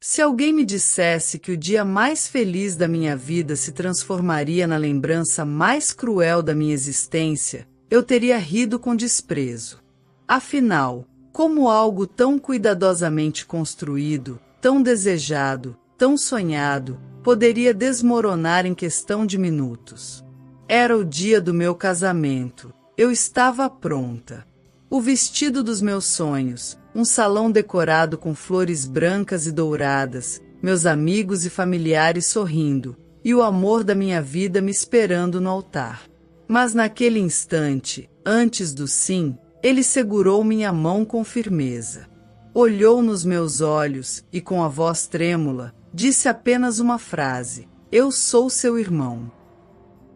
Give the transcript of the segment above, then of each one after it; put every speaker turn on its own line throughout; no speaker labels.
Se alguém me dissesse que o dia mais feliz da minha vida se transformaria na lembrança mais cruel da minha existência, eu teria rido com desprezo. Afinal, como algo tão cuidadosamente construído, tão desejado, tão sonhado, poderia desmoronar em questão de minutos? Era o dia do meu casamento. Eu estava pronta. O vestido dos meus sonhos, um salão decorado com flores brancas e douradas, meus amigos e familiares sorrindo, e o amor da minha vida me esperando no altar. Mas naquele instante, antes do sim, ele segurou minha mão com firmeza. Olhou nos meus olhos e, com a voz trêmula, disse apenas uma frase: "Eu sou seu irmão."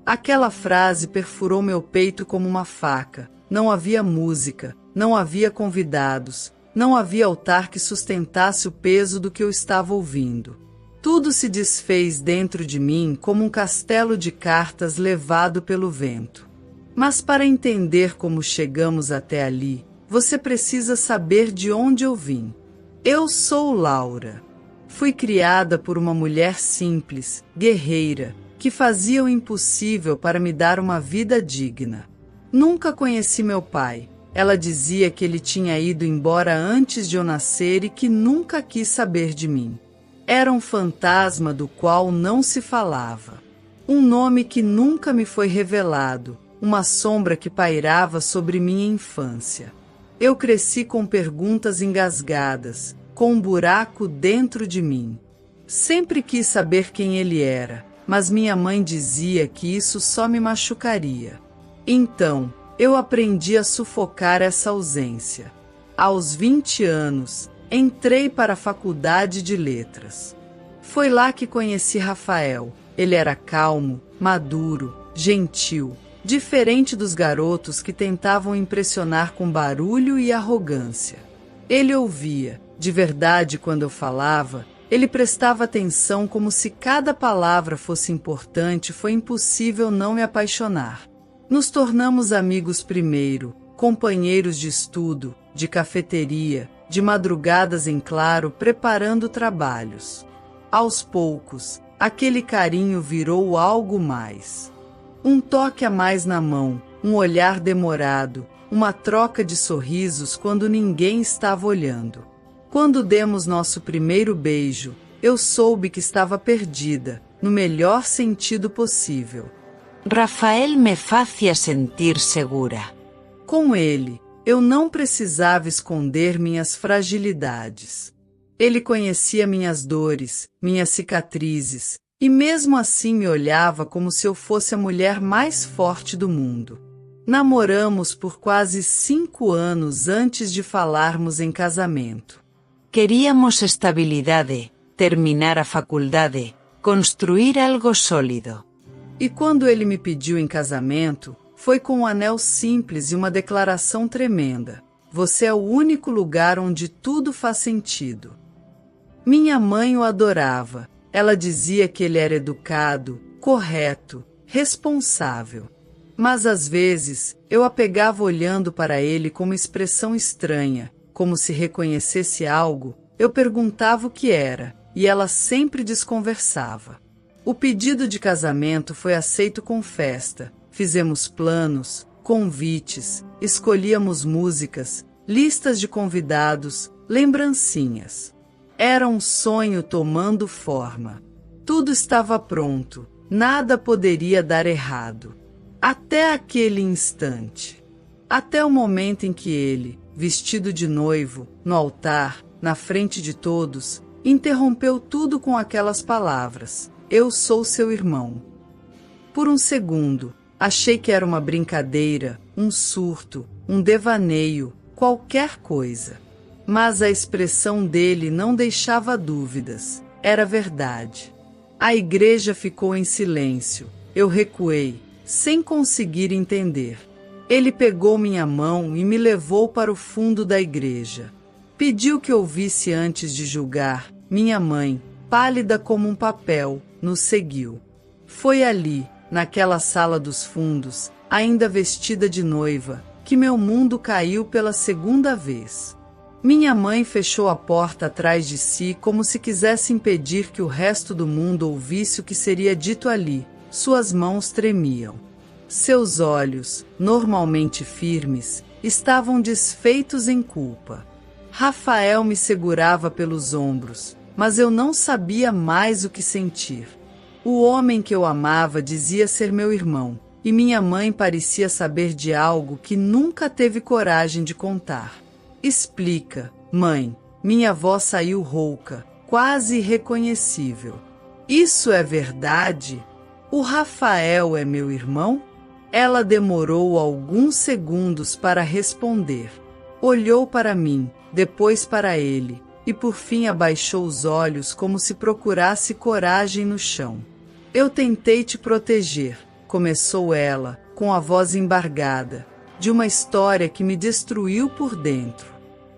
Aquela frase perfurou meu peito como uma faca. Não havia música, não havia convidados, não havia altar que sustentasse o peso do que eu estava ouvindo. Tudo se desfez dentro de mim como um castelo de cartas levado pelo vento. Mas para entender como chegamos até ali, você precisa saber de onde eu vim. Eu sou Laura. Fui criada por uma mulher simples, guerreira, que fazia o impossível para me dar uma vida digna. Nunca conheci meu pai. Ela dizia que ele tinha ido embora antes de eu nascer e que nunca quis saber de mim. Era um fantasma do qual não se falava. Um nome que nunca me foi revelado, uma sombra que pairava sobre minha infância. Eu cresci com perguntas engasgadas, com um buraco dentro de mim. Sempre quis saber quem ele era, mas minha mãe dizia que isso só me machucaria. Então, eu aprendi a sufocar essa ausência. Aos 20 anos, entrei para a faculdade de letras. Foi lá que conheci Rafael. Ele era calmo, maduro, gentil, diferente dos garotos que tentavam impressionar com barulho e arrogância. Ele ouvia, de verdade quando eu falava, ele prestava atenção como se cada palavra fosse importante. Foi impossível não me apaixonar. Nos tornamos amigos primeiro, companheiros de estudo, de cafeteria, de madrugadas em claro preparando trabalhos. Aos poucos, aquele carinho virou algo mais. Um toque a mais na mão, um olhar demorado, uma troca de sorrisos quando ninguém estava olhando. Quando demos nosso primeiro beijo, eu soube que estava perdida, no melhor sentido possível.
Rafael me fazia sentir segura.
Com ele, eu não precisava esconder minhas fragilidades. Ele conhecia minhas dores, minhas cicatrizes, e mesmo assim me olhava como se eu fosse a mulher mais forte do mundo. Namoramos por quase 5 anos antes de falarmos em casamento.
Queríamos estabilidade, terminar a faculdade, construir algo sólido.
E quando ele me pediu em casamento, foi com um anel simples e uma declaração tremenda: "Você é o único lugar onde tudo faz sentido." Minha mãe o adorava. Ela dizia que ele era educado, correto, responsável. Mas às vezes, eu a pegava olhando para ele com uma expressão estranha, como se reconhecesse algo. Eu perguntava o que era, e ela sempre desconversava. O pedido de casamento foi aceito com festa. Fizemos planos, convites, escolhíamos músicas, listas de convidados, lembrancinhas. Era um sonho tomando forma. Tudo estava pronto, nada poderia dar errado. Até aquele instante. Até o momento em que ele, vestido de noivo, no altar, na frente de todos, interrompeu tudo com aquelas palavras: "Eu sou seu irmão." Por um segundo, achei que era uma brincadeira, um surto, um devaneio, qualquer coisa. Mas a expressão dele não deixava dúvidas. Era verdade. A igreja ficou em silêncio. Eu recuei, sem conseguir entender. Ele pegou minha mão e me levou para o fundo da igreja. Pediu que ouvisse antes de julgar. Minha mãe, pálida como um papel, nos seguiu. Foi ali, naquela sala dos fundos, ainda vestida de noiva, que meu mundo caiu pela segunda vez. Minha mãe fechou a porta atrás de si como se quisesse impedir que o resto do mundo ouvisse o que seria dito ali. Suas mãos tremiam. Seus olhos, normalmente firmes, estavam desfeitos em culpa. Rafael me segurava pelos ombros, mas eu não sabia mais o que sentir. O homem que eu amava dizia ser meu irmão, e minha mãe parecia saber de algo que nunca teve coragem de contar. Explica, mãe. Minha voz saiu rouca, quase irreconhecível. Isso é verdade? O Rafael é meu irmão? Ela demorou alguns segundos para responder. Olhou para mim, depois para ele, e por fim abaixou os olhos como se procurasse coragem no chão. Eu tentei te proteger, começou ela, com a voz embargada, de uma história que me destruiu por dentro.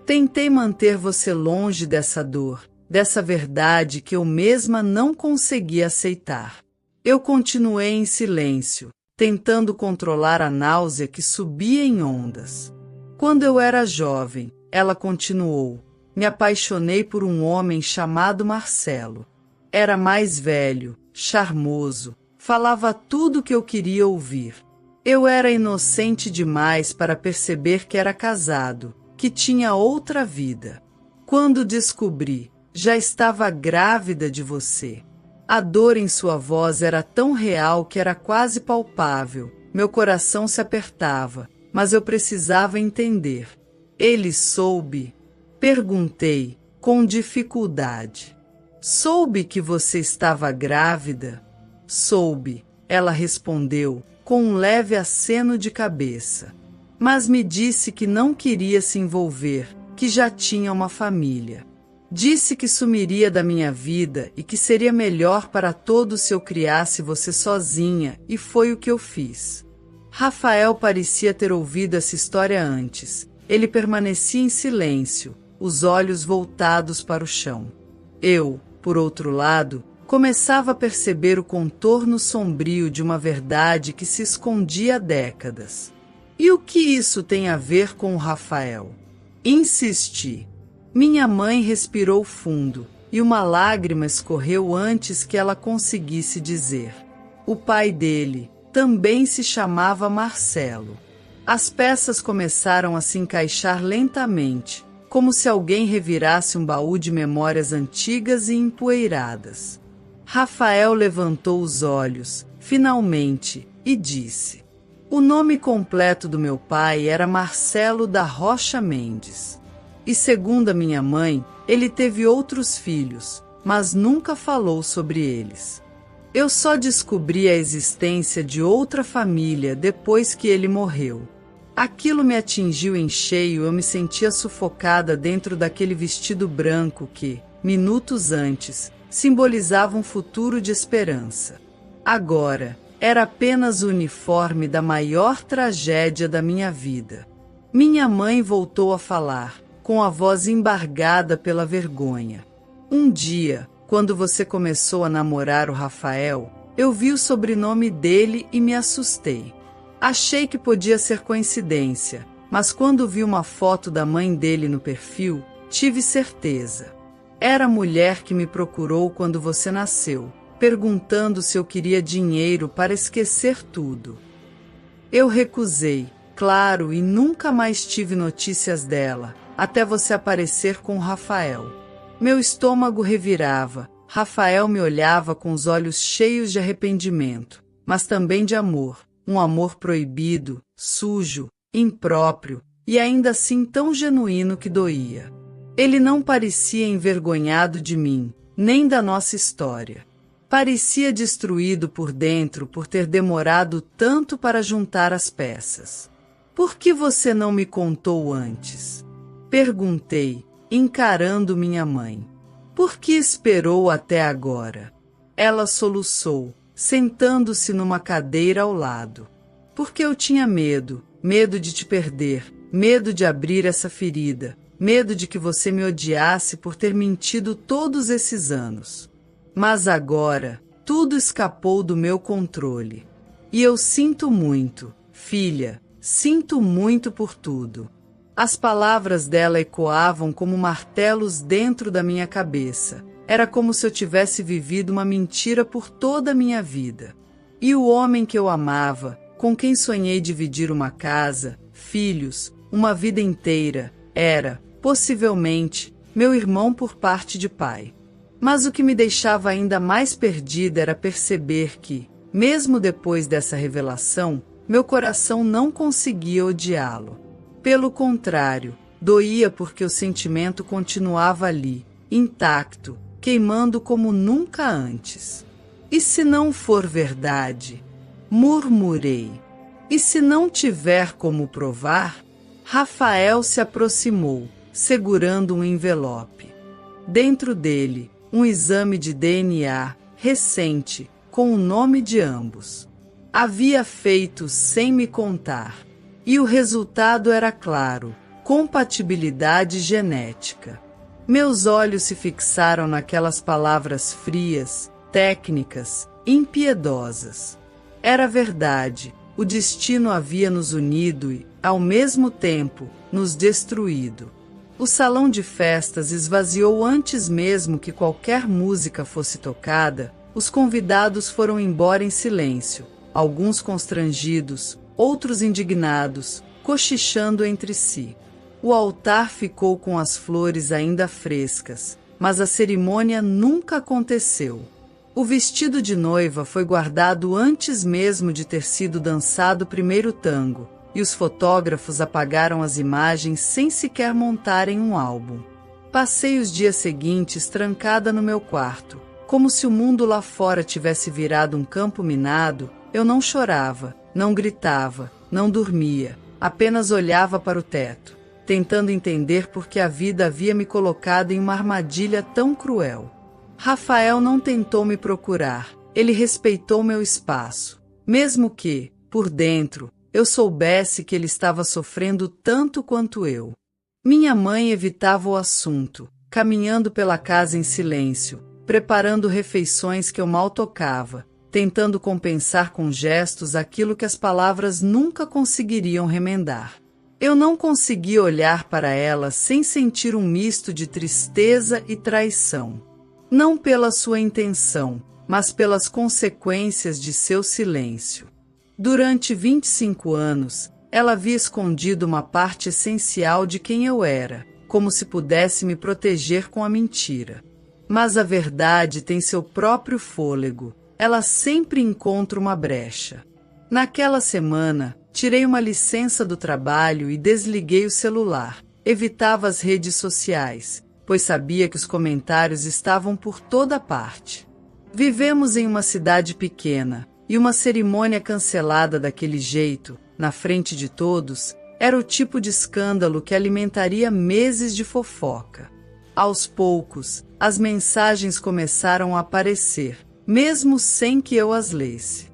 Tentei manter você longe dessa dor, dessa verdade que eu mesma não conseguia aceitar. Eu continuei em silêncio, tentando controlar a náusea que subia em ondas. Quando eu era jovem, ela continuou, me apaixonei por um homem chamado Marcelo. Era mais velho, charmoso, falava tudo o que eu queria ouvir. Eu era inocente demais para perceber que era casado, que tinha outra vida. Quando descobri, já estava grávida de você. A dor em sua voz era tão real que era quase palpável. Meu coração se apertava, mas eu precisava entender. Ele soube? Perguntei, com dificuldade. Soube que você estava grávida? Soube, ela respondeu, com um leve aceno de cabeça. Mas me disse que não queria se envolver, que já tinha uma família. Disse que sumiria da minha vida e que seria melhor para todos se eu criasse você sozinha, e foi o que eu fiz. Rafael parecia ter ouvido essa história antes. Ele permanecia em silêncio, os olhos voltados para o chão. Eu, por outro lado, começava a perceber o contorno sombrio de uma verdade que se escondia há décadas. E o que isso tem a ver com o Rafael? Insisti. Minha mãe respirou fundo, e uma lágrima escorreu antes que ela conseguisse dizer. O pai dele também se chamava Marcelo. As peças começaram a se encaixar lentamente, como se alguém revirasse um baú de memórias antigas e empoeiradas. Rafael levantou os olhos, finalmente, e disse: o nome completo do meu pai era Marcelo da Rocha Mendes. E segundo a minha mãe, ele teve outros filhos, mas nunca falou sobre eles. Eu só descobri a existência de outra família depois que ele morreu. Aquilo me atingiu em cheio, eu me sentia sufocada dentro daquele vestido branco que, minutos antes, simbolizava um futuro de esperança. Agora, era apenas o uniforme da maior tragédia da minha vida. Minha mãe voltou a falar, com a voz embargada pela vergonha. Um dia, quando você começou a namorar o Rafael, eu vi o sobrenome dele e me assustei. Achei que podia ser coincidência, mas quando vi uma foto da mãe dele no perfil, tive certeza. Era a mulher que me procurou quando você nasceu, perguntando se eu queria dinheiro para esquecer tudo. Eu recusei, claro, e nunca mais tive notícias dela, até você aparecer com o Rafael. Meu estômago revirava. Rafael me olhava com os olhos cheios de arrependimento, mas também de amor. Um amor proibido, sujo, impróprio, e ainda assim tão genuíno que doía. Ele não parecia envergonhado de mim, nem da nossa história. Parecia destruído por dentro por ter demorado tanto para juntar as peças. Por que você não me contou antes? Perguntei, encarando minha mãe. Por que esperou até agora? Ela soluçou, sentando-se numa cadeira ao lado. Porque eu tinha medo, medo de te perder, medo de abrir essa ferida, medo de que você me odiasse por ter mentido todos esses anos. Mas agora, tudo escapou do meu controle. E eu sinto muito, filha, sinto muito por tudo. As palavras dela ecoavam como martelos dentro da minha cabeça. Era como se eu tivesse vivido uma mentira por toda a minha vida. E o homem que eu amava, com quem sonhei dividir uma casa, filhos, uma vida inteira, era, possivelmente, meu irmão por parte de pai. Mas o que me deixava ainda mais perdida era perceber que, mesmo depois dessa revelação, meu coração não conseguia odiá-lo. Pelo contrário, doía porque o sentimento continuava ali, intacto, queimando como nunca antes. E se não for verdade? Murmurei. E se não tiver como provar? Rafael se aproximou, segurando um envelope. Dentro dele, um exame de DNA, recente, com o nome de ambos. Havia feito sem me contar. E o resultado era claro: compatibilidade genética. Meus olhos se fixaram naquelas palavras frias, técnicas, impiedosas. Era verdade, o destino havia nos unido e, ao mesmo tempo, nos destruído. O salão de festas esvaziou antes mesmo que qualquer música fosse tocada. Os convidados foram embora em silêncio, alguns constrangidos, outros indignados, cochichando entre si. O altar ficou com as flores ainda frescas, mas a cerimônia nunca aconteceu. O vestido de noiva foi guardado antes mesmo de ter sido dançado o primeiro tango, e os fotógrafos apagaram as imagens sem sequer montarem um álbum. Passei os dias seguintes trancada no meu quarto. Como se o mundo lá fora tivesse virado um campo minado, eu não chorava, não gritava, não dormia, apenas olhava para o teto, tentando entender por que a vida havia me colocado em uma armadilha tão cruel. Rafael não tentou me procurar, ele respeitou meu espaço, mesmo que, por dentro, eu soubesse que ele estava sofrendo tanto quanto eu. Minha mãe evitava o assunto, caminhando pela casa em silêncio, preparando refeições que eu mal tocava, tentando compensar com gestos aquilo que as palavras nunca conseguiriam remendar. Eu não conseguia olhar para ela sem sentir um misto de tristeza e traição. Não pela sua intenção, mas pelas consequências de seu silêncio. Durante 25 anos, ela havia escondido uma parte essencial de quem eu era, como se pudesse me proteger com a mentira. Mas a verdade tem seu próprio fôlego, ela sempre encontra uma brecha. Naquela semana, tirei uma licença do trabalho e desliguei o celular. Evitava as redes sociais, pois sabia que os comentários estavam por toda parte. Vivemos em uma cidade pequena, e uma cerimônia cancelada daquele jeito, na frente de todos, era o tipo de escândalo que alimentaria meses de fofoca. Aos poucos, as mensagens começaram a aparecer, mesmo sem que eu as lesse.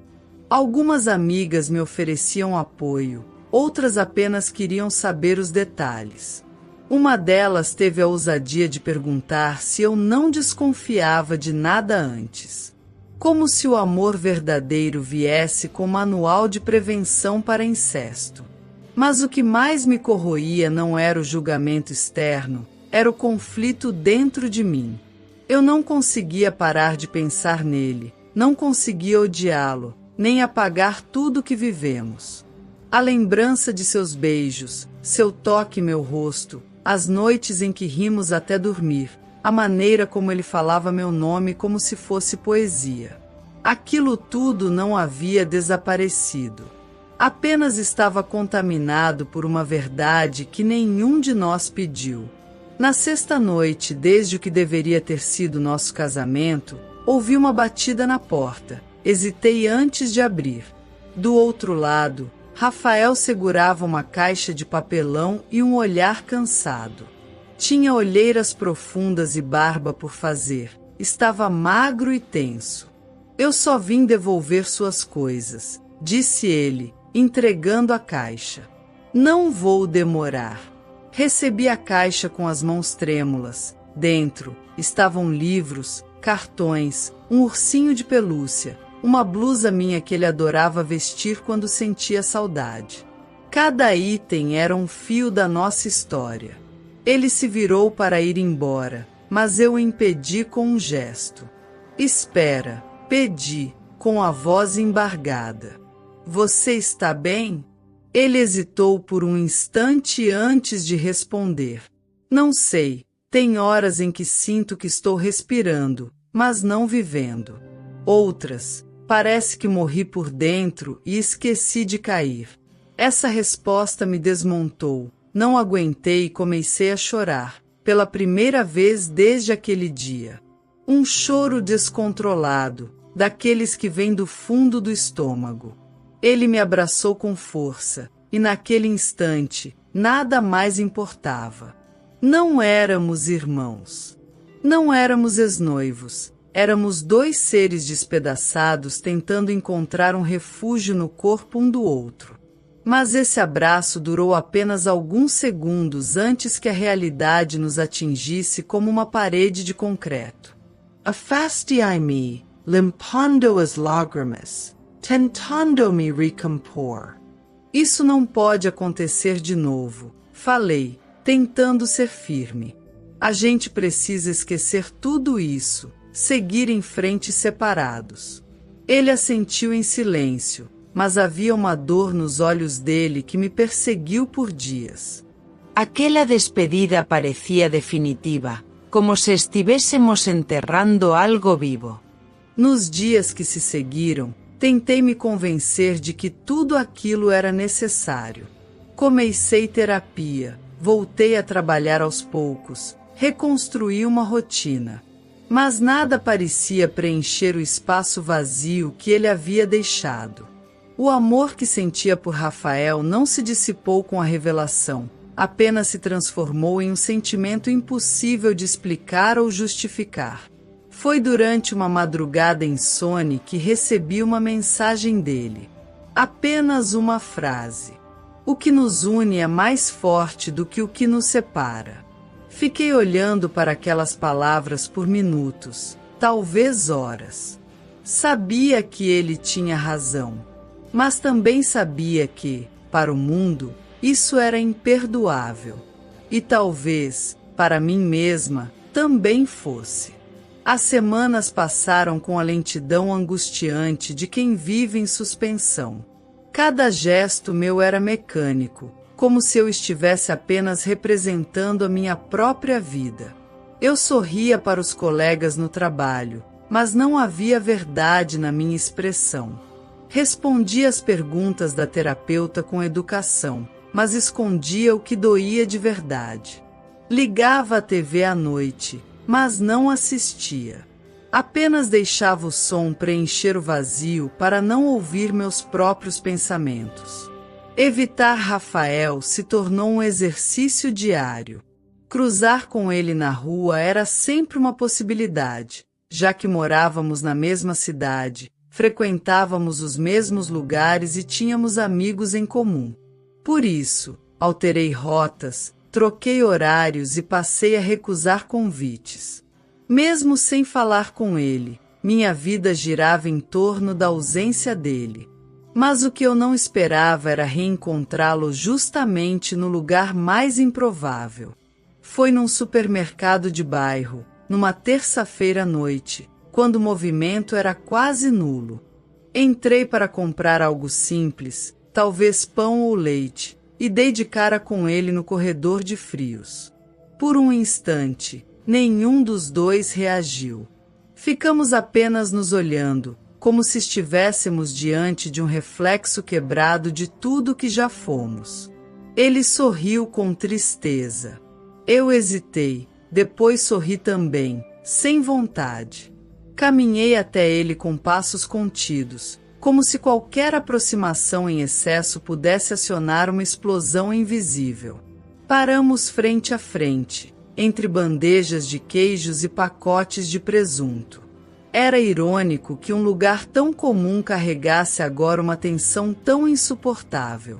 Algumas amigas me ofereciam apoio, outras apenas queriam saber os detalhes. Uma delas teve a ousadia de perguntar se eu não desconfiava de nada antes. Como se o amor verdadeiro viesse com manual de prevenção para incesto. Mas o que mais me corroía não era o julgamento externo, era o conflito dentro de mim. Eu não conseguia parar de pensar nele, não conseguia odiá-lo, nem apagar tudo que vivemos. A lembrança de seus beijos, seu toque em meu rosto, as noites em que rimos até dormir, a maneira como ele falava meu nome como se fosse poesia. Aquilo tudo não havia desaparecido. Apenas estava contaminado por uma verdade que nenhum de nós pediu. Na sexta noite, desde o que deveria ter sido nosso casamento, ouvi uma batida na porta. Hesitei antes de abrir. Do outro lado, Rafael segurava uma caixa de papelão e um olhar cansado. Tinha olheiras profundas e barba por fazer. Estava magro e tenso. Eu só vim devolver suas coisas, disse ele, entregando a caixa. Não vou demorar. Recebi a caixa com as mãos trêmulas. Dentro estavam livros, cartões, um ursinho de pelúcia, uma blusa minha que ele adorava vestir quando sentia saudade. Cada item era um fio da nossa história. Ele se virou para ir embora, mas eu o impedi com um gesto. Espera, pedi, com a voz embargada. Você está bem? Ele hesitou por um instante antes de responder. Não sei, tem horas em que sinto que estou respirando, mas não vivendo. Outras, parece que morri por dentro e esqueci de cair. Essa resposta me desmontou. Não aguentei e comecei a chorar, pela primeira vez desde aquele dia. Um choro descontrolado, daqueles que vêm do fundo do estômago. Ele me abraçou com força, e naquele instante, nada mais importava. Não éramos irmãos. Não éramos ex-noivos. Éramos dois seres despedaçados tentando encontrar um refúgio no corpo um do outro. Mas esse abraço durou apenas alguns segundos antes que a realidade nos atingisse como uma parede de concreto. Afastiai-me, limpando as lágrimas, tentando me recompor. Isso não pode acontecer de novo, falei, tentando ser firme. A gente precisa esquecer tudo isso, seguir em frente separados. Ele assentiu em silêncio, mas havia uma dor nos olhos dele que me perseguiu por dias.
Aquela despedida parecia definitiva, como se estivéssemos enterrando algo vivo.
Nos dias que se seguiram, tentei me convencer de que tudo aquilo era necessário. Comecei terapia, voltei a trabalhar aos poucos, reconstruí uma rotina. Mas nada parecia preencher o espaço vazio que ele havia deixado. O amor que sentia por Rafael não se dissipou com a revelação, apenas se transformou em um sentimento impossível de explicar ou justificar. Foi durante uma madrugada insone que recebi uma mensagem dele. Apenas uma frase. O que nos une é mais forte do que o que nos separa. Fiquei olhando para aquelas palavras por minutos, talvez horas. Sabia que ele tinha razão. Mas também sabia que, para o mundo, isso era imperdoável. E talvez, para mim mesma, também fosse. As semanas passaram com a lentidão angustiante de quem vive em suspensão. Cada gesto meu era mecânico, como se eu estivesse apenas representando a minha própria vida. Eu sorria para os colegas no trabalho, mas não havia verdade na minha expressão. Respondia às perguntas da terapeuta com educação, mas escondia o que doía de verdade. Ligava a TV à noite, mas não assistia. Apenas deixava o som preencher o vazio para não ouvir meus próprios pensamentos. Evitar Rafael se tornou um exercício diário. Cruzar com ele na rua era sempre uma possibilidade, já que morávamos na mesma cidade, frequentávamos os mesmos lugares e tínhamos amigos em comum. Por isso, alterei rotas, troquei horários e passei a recusar convites. Mesmo sem falar com ele, minha vida girava em torno da ausência dele. Mas o que eu não esperava era reencontrá-lo justamente no lugar mais improvável. Foi num supermercado de bairro, numa terça-feira à noite, quando o movimento era quase nulo. Entrei para comprar algo simples, talvez pão ou leite, e dei de cara com ele no corredor de frios. Por um instante, nenhum dos dois reagiu. Ficamos apenas nos olhando, como se estivéssemos diante de um reflexo quebrado de tudo que já fomos. Ele sorriu com tristeza. Eu hesitei, depois sorri também, sem vontade. Caminhei até ele com passos contidos, como se qualquer aproximação em excesso pudesse acionar uma explosão invisível. Paramos frente a frente, entre bandejas de queijos e pacotes de presunto. Era irônico que um lugar tão comum carregasse agora uma tensão tão insuportável.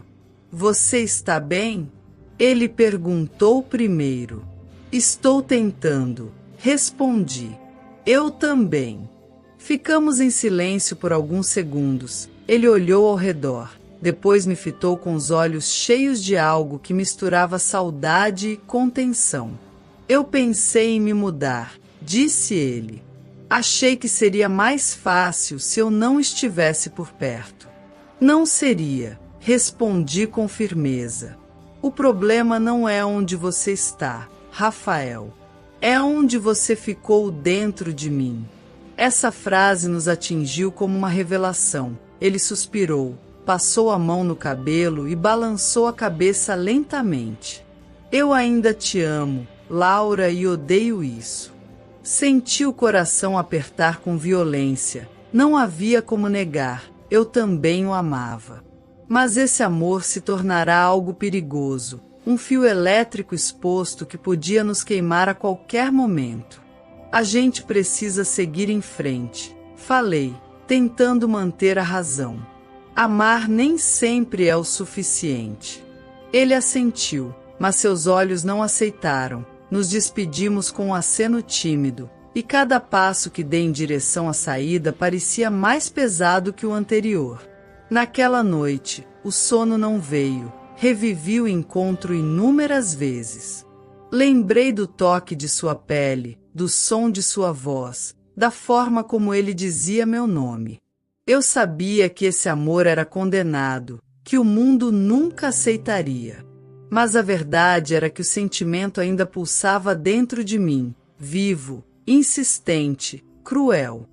Você está bem? Ele perguntou primeiro. Estou tentando, respondi. Eu também. Ficamos em silêncio por alguns segundos. Ele olhou ao redor. Depois me fitou com os olhos cheios de algo que misturava saudade e contenção. Eu pensei em me mudar, disse ele. Achei que seria mais fácil se eu não estivesse por perto. Não seria, respondi com firmeza. O problema não é onde você está, Rafael. É onde você ficou dentro de mim. Essa frase nos atingiu como uma revelação. Ele suspirou, passou a mão no cabelo e balançou a cabeça lentamente. Eu ainda te amo, Laura, e odeio isso. Senti o coração apertar com violência. Não havia como negar, eu também o amava. Mas esse amor se tornará algo perigoso, um fio elétrico exposto que podia nos queimar a qualquer momento. A gente precisa seguir em frente, falei, tentando manter a razão. Amar nem sempre é o suficiente. Ele assentiu, mas seus olhos não aceitaram. Nos despedimos com um aceno tímido, e cada passo que dei em direção à saída parecia mais pesado que o anterior. Naquela noite, o sono não veio. Revivi o encontro inúmeras vezes. Lembrei do toque de sua pele, do som de sua voz, da forma como ele dizia meu nome. Eu sabia que esse amor era condenado, que o mundo nunca aceitaria. Mas a verdade era que o sentimento ainda pulsava dentro de mim, vivo, insistente, cruel.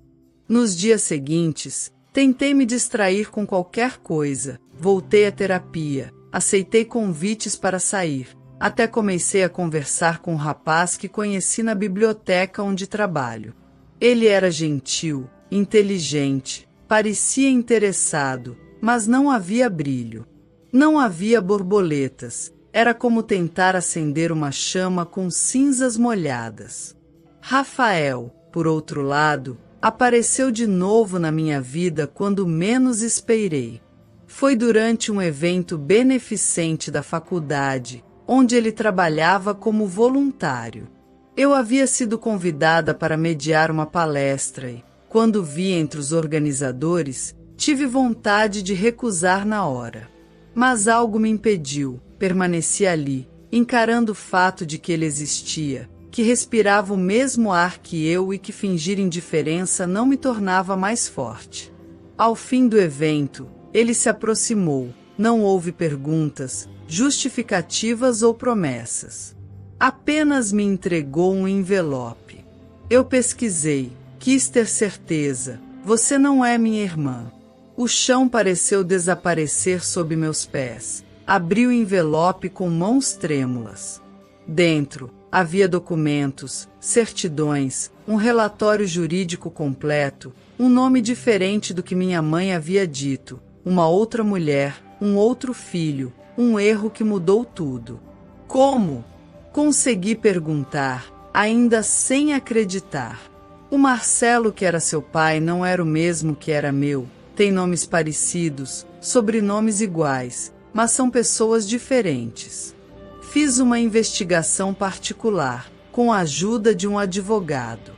Nos dias seguintes, tentei me distrair com qualquer coisa, voltei à terapia, aceitei convites para sair, até comecei a conversar com um rapaz que conheci na biblioteca onde trabalho. Ele era gentil, inteligente, parecia interessado, mas não havia brilho. Não havia borboletas, era como tentar acender uma chama com cinzas molhadas. Rafael, por outro lado, apareceu de novo na minha vida quando menos esperei. Foi durante um evento beneficente da faculdade, onde ele trabalhava como voluntário. Eu havia sido convidada para mediar uma palestra e, quando vi entre os organizadores, tive vontade de recusar na hora. Mas algo me impediu, permaneci ali, encarando o fato de que ele existia, que respirava o mesmo ar que eu e que fingir indiferença não me tornava mais forte. Ao fim do evento, ele se aproximou, não houve perguntas, justificativas ou promessas. Apenas me entregou um envelope. Eu pesquisei, quis ter certeza, você não é minha irmã. O chão pareceu desaparecer sob meus pés. Abri o envelope com mãos trêmulas. Dentro, havia documentos, certidões, um relatório jurídico completo, um nome diferente do que minha mãe havia dito, uma outra mulher, um outro filho, um erro que mudou tudo. Como? Consegui perguntar, ainda sem acreditar. O Marcelo que era seu pai não era o mesmo que era meu. Tem nomes parecidos, sobrenomes iguais, mas são pessoas diferentes. Fiz uma investigação particular, com a ajuda de um advogado.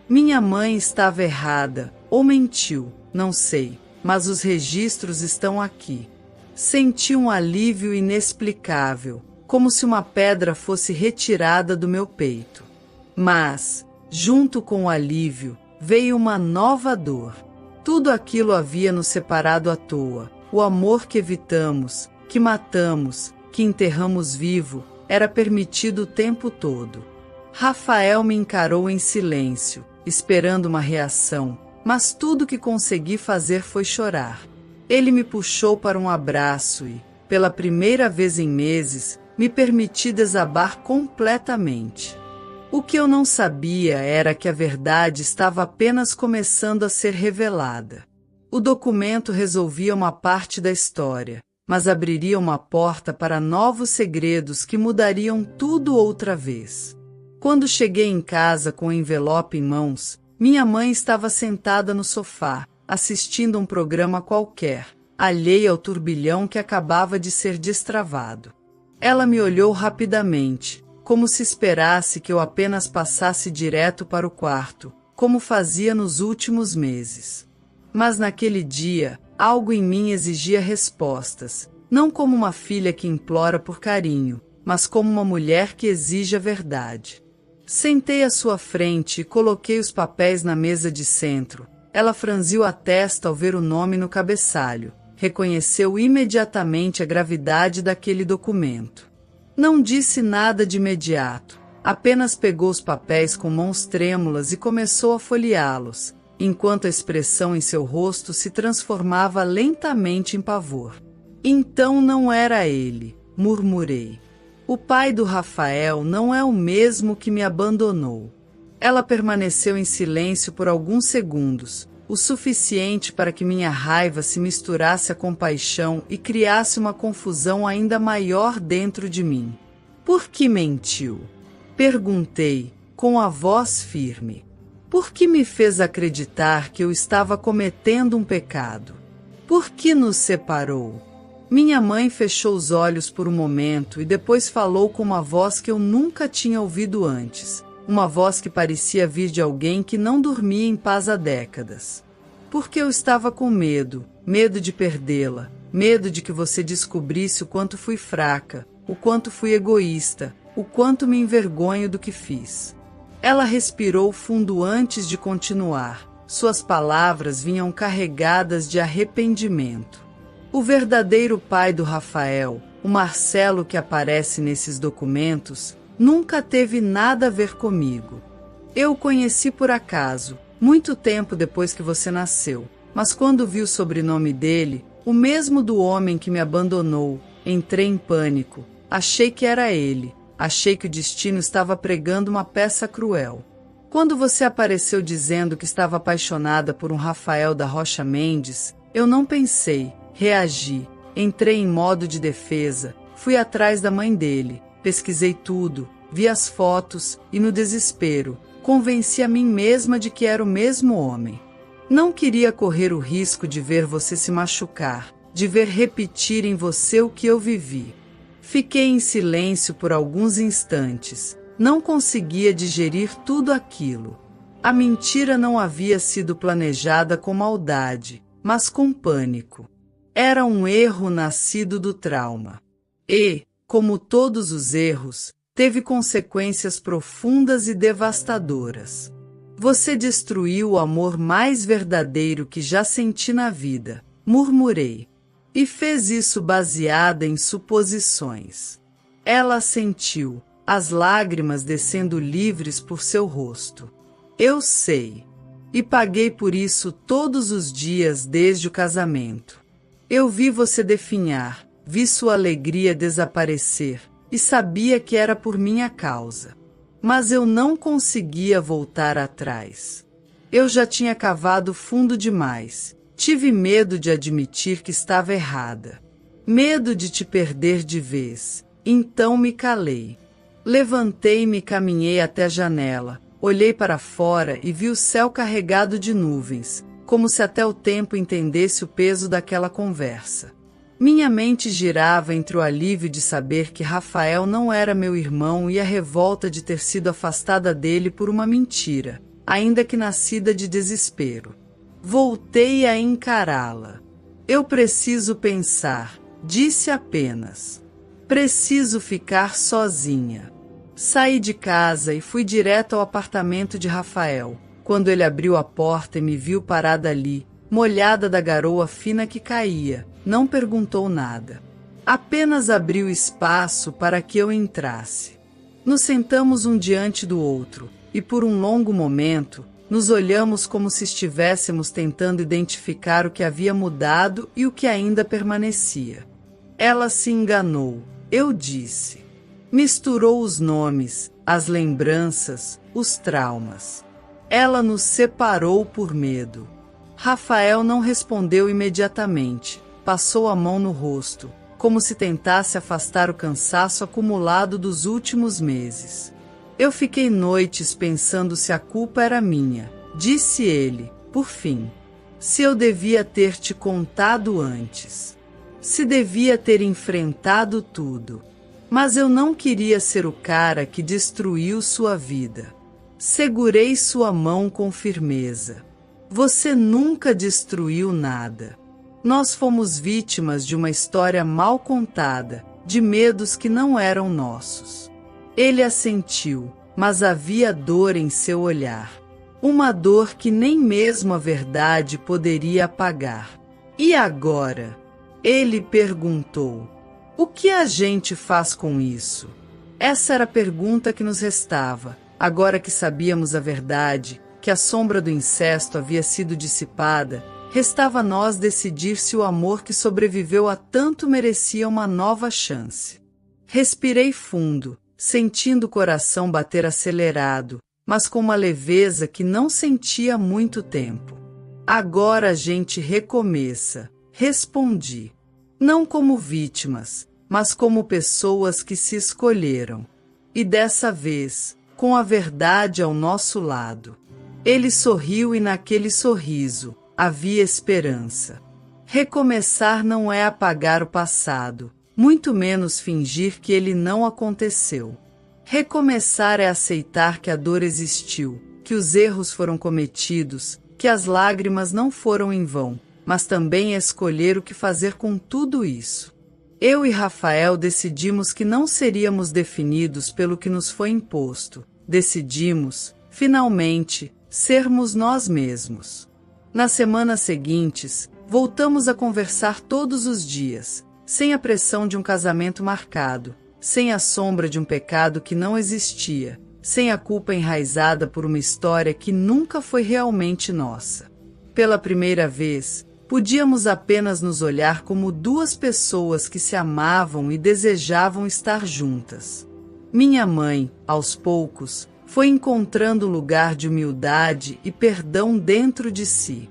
Minha mãe estava errada, ou mentiu, não sei, mas os registros estão aqui. Senti um alívio inexplicável, como se uma pedra fosse retirada do meu peito. Mas, junto com o alívio, veio uma nova dor. Tudo aquilo havia nos separado à toa. O amor que evitamos, que matamos, que enterramos vivo, era permitido o tempo todo. Rafael me encarou em silêncio, esperando uma reação, mas tudo que consegui fazer foi chorar. Ele me puxou para um abraço e, pela primeira vez em meses, me permiti desabar completamente. O que eu não sabia era que a verdade estava apenas começando a ser revelada. O documento resolvia uma parte da história, mas abriria uma porta para novos segredos que mudariam tudo outra vez. Quando cheguei em casa com o envelope em mãos, minha mãe estava sentada no sofá, assistindo um programa qualquer, alheia ao turbilhão que acabava de ser destravado. Ela me olhou rapidamente, como se esperasse que eu apenas passasse direto para o quarto, como fazia nos últimos meses. Mas naquele dia, Algo em mim exigia respostas, não como uma filha que implora por carinho, mas como uma mulher que exige a verdade. Sentei à sua frente e coloquei os papéis na mesa de centro. Ela franziu a testa ao ver o nome no cabeçalho. Reconheceu imediatamente a gravidade daquele documento. Não disse nada de imediato. Apenas pegou os papéis com mãos trêmulas e começou a folheá-los, enquanto a expressão em seu rosto se transformava lentamente em pavor. Então não era ele, murmurei. O pai do Rafael não é o mesmo que me abandonou. Ela permaneceu em silêncio por alguns segundos, o suficiente para que minha raiva se misturasse à compaixão e criasse uma confusão ainda maior dentro de mim. Por que mentiu? Perguntei, com a voz firme. Por que me fez acreditar que eu estava cometendo um pecado? Por que nos separou? Minha mãe fechou os olhos por um momento e depois falou com uma voz que eu nunca tinha ouvido antes. Uma voz que parecia vir de alguém que não dormia em paz há décadas. Porque eu estava com medo, medo de perdê-la, medo de que você descobrisse o quanto fui fraca, o quanto fui egoísta, o quanto me envergonho do que fiz. Ela respirou fundo antes de continuar. Suas palavras vinham carregadas de arrependimento. O verdadeiro pai do Rafael, o Marcelo que aparece nesses documentos, nunca teve nada a ver comigo. Eu o conheci por acaso, muito tempo depois que você nasceu, mas quando vi o sobrenome dele, o mesmo do homem que me abandonou, entrei em pânico. Achei que era ele. Achei que o destino estava pregando uma peça cruel. Quando você apareceu dizendo que estava apaixonada por um Rafael da Rocha Mendes, eu não pensei, reagi, entrei em modo de defesa, fui atrás da mãe dele, pesquisei tudo, vi as fotos e, no desespero, convenci a mim mesma de que era o mesmo homem. Não queria correr o risco de ver você se machucar, de ver repetir em você o que eu vivi. Fiquei em silêncio por alguns instantes. Não conseguia digerir tudo aquilo. A mentira não havia sido planejada com maldade, mas com pânico. Era um erro nascido do trauma. E, como todos os erros, teve consequências profundas e devastadoras. Você destruiu o amor mais verdadeiro que já senti na vida, murmurei. E fez isso baseada em suposições. Ela assentiu, as lágrimas descendo livres por seu rosto. Eu sei. E paguei por isso todos os dias desde o casamento. Eu vi você definhar, vi sua alegria desaparecer, e sabia que era por minha causa. Mas eu não conseguia voltar atrás. Eu já tinha cavado fundo demais. Tive medo de admitir que estava errada. Medo de te perder de vez. Então me calei. Levantei-me e caminhei até a janela. Olhei para fora e vi o céu carregado de nuvens, como se até o tempo entendesse o peso daquela conversa. Minha mente girava entre o alívio de saber que Rafael não era meu irmão e a revolta de ter sido afastada dele por uma mentira, ainda que nascida de desespero. Voltei a encará-la. Eu preciso pensar, disse apenas. Preciso ficar sozinha. Saí de casa e fui direto ao apartamento de Rafael. Quando ele abriu a porta e me viu parada ali, molhada da garoa fina que caía, não perguntou nada. Apenas abriu espaço para que eu entrasse. Nos sentamos um diante do outro, e por um longo momento, nos olhamos como se estivéssemos tentando identificar o que havia mudado e o que ainda permanecia. Ela se enganou, eu disse. Misturou os nomes, as lembranças, os traumas. Ela nos separou por medo. Rafael não respondeu imediatamente. Passou a mão no rosto, como se tentasse afastar o cansaço acumulado dos últimos meses. Eu fiquei noites pensando se a culpa era minha, disse ele, por fim. Se eu devia ter te contado antes. Se devia ter enfrentado tudo. Mas eu não queria ser o cara que destruiu sua vida. Segurei sua mão com firmeza. Você nunca destruiu nada. Nós fomos vítimas de uma história mal contada, de medos que não eram nossos. Ele assentiu, mas havia dor em seu olhar. Uma dor que nem mesmo a verdade poderia apagar. E agora? Ele perguntou. O que a gente faz com isso? Essa era a pergunta que nos restava, agora que sabíamos a verdade, que a sombra do incesto havia sido dissipada. Restava a nós decidir se o amor que sobreviveu a tanto merecia uma nova chance. Respirei fundo, sentindo o coração bater acelerado, mas com uma leveza que não sentia há muito tempo. Agora a gente recomeça, respondi. Não como vítimas, mas como pessoas que se escolheram. E dessa vez, com a verdade ao nosso lado. Ele sorriu e naquele sorriso havia esperança. Recomeçar não é apagar o passado, muito menos fingir que ele não aconteceu. Recomeçar é aceitar que a dor existiu, que os erros foram cometidos, que as lágrimas não foram em vão, mas também é escolher o que fazer com tudo isso. Eu e Rafael decidimos que não seríamos definidos pelo que nos foi imposto. Decidimos, finalmente, sermos nós mesmos. Nas semanas seguintes, voltamos a conversar todos os dias, sem a pressão de um casamento marcado, sem a sombra de um pecado que não existia, sem a culpa enraizada por uma história que nunca foi realmente nossa. Pela primeira vez, podíamos apenas nos olhar como duas pessoas que se amavam e desejavam estar juntas. Minha mãe, aos poucos, foi encontrando lugar de humildade e perdão dentro de si.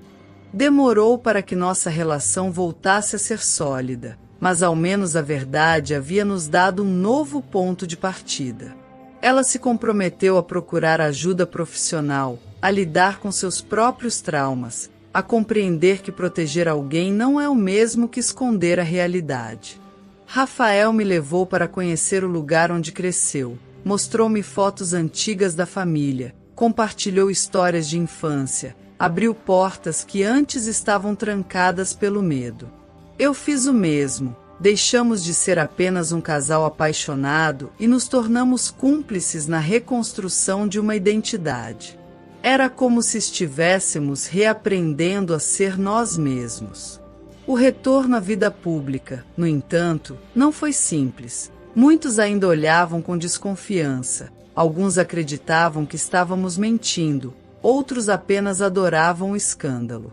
Demorou para que nossa relação voltasse a ser sólida, mas ao menos a verdade havia nos dado um novo ponto de partida. Ela se comprometeu a procurar ajuda profissional, a lidar com seus próprios traumas, a compreender que proteger alguém não é o mesmo que esconder a realidade. Rafael me levou para conhecer o lugar onde cresceu, mostrou-me fotos antigas da família, compartilhou histórias de infância, abriu portas que antes estavam trancadas pelo medo. Eu fiz o mesmo, deixamos de ser apenas um casal apaixonado e nos tornamos cúmplices na reconstrução de uma identidade. Era como se estivéssemos reaprendendo a ser nós mesmos. O retorno à vida pública, no entanto, não foi simples. Muitos ainda olhavam com desconfiança, alguns acreditavam que estávamos mentindo, outros apenas adoravam o escândalo.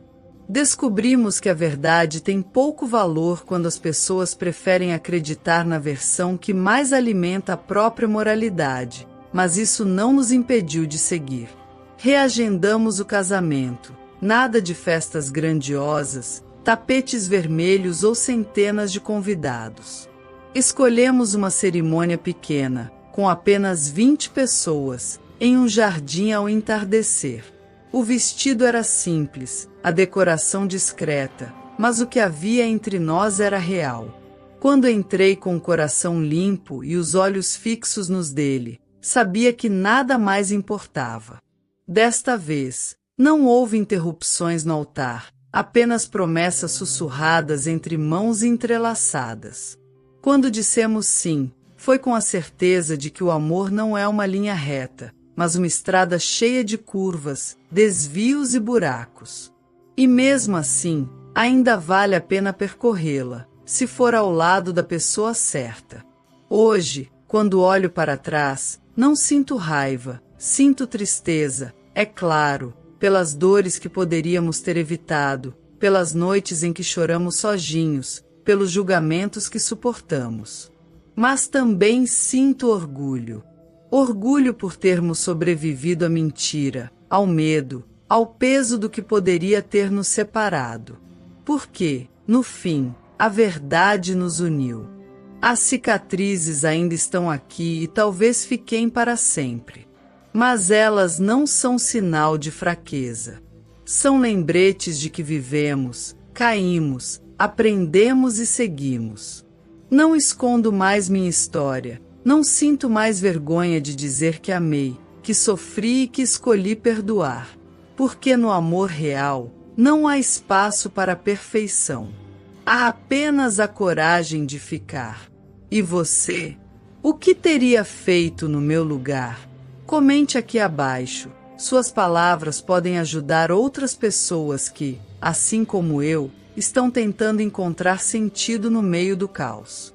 Descobrimos que a verdade tem pouco valor quando as pessoas preferem acreditar na versão que mais alimenta a própria moralidade, mas isso não nos impediu de seguir. Reagendamos o casamento, nada de festas grandiosas, tapetes vermelhos ou centenas de convidados. Escolhemos uma cerimônia pequena, com apenas 20 pessoas, em um jardim ao entardecer. O vestido era simples, a decoração discreta, mas o que havia entre nós era real. Quando entrei com o coração limpo e os olhos fixos nos dele, sabia que nada mais importava. Desta vez, não houve interrupções no altar, apenas promessas sussurradas entre mãos entrelaçadas. Quando dissemos sim, foi com a certeza de que o amor não é uma linha reta, mas uma estrada cheia de curvas, desvios e buracos. E mesmo assim, ainda vale a pena percorrê-la, se for ao lado da pessoa certa. Hoje, quando olho para trás, não sinto raiva, sinto tristeza, é claro, pelas dores que poderíamos ter evitado, pelas noites em que choramos sozinhos, pelos julgamentos que suportamos. Mas também sinto orgulho. Orgulho por termos sobrevivido à mentira, ao medo, ao peso do que poderia ter nos separado. Porque, no fim, a verdade nos uniu. As cicatrizes ainda estão aqui e talvez fiquem para sempre. Mas elas não são sinal de fraqueza. São lembretes de que vivemos, caímos, aprendemos e seguimos. Não escondo mais minha história. Não sinto mais vergonha de dizer que amei, que sofri e que escolhi perdoar. Porque no amor real, não há espaço para a perfeição. Há apenas a coragem de ficar. E você? O que teria feito no meu lugar? Comente aqui abaixo. Suas palavras podem ajudar outras pessoas que, assim como eu, estão tentando encontrar sentido no meio do caos.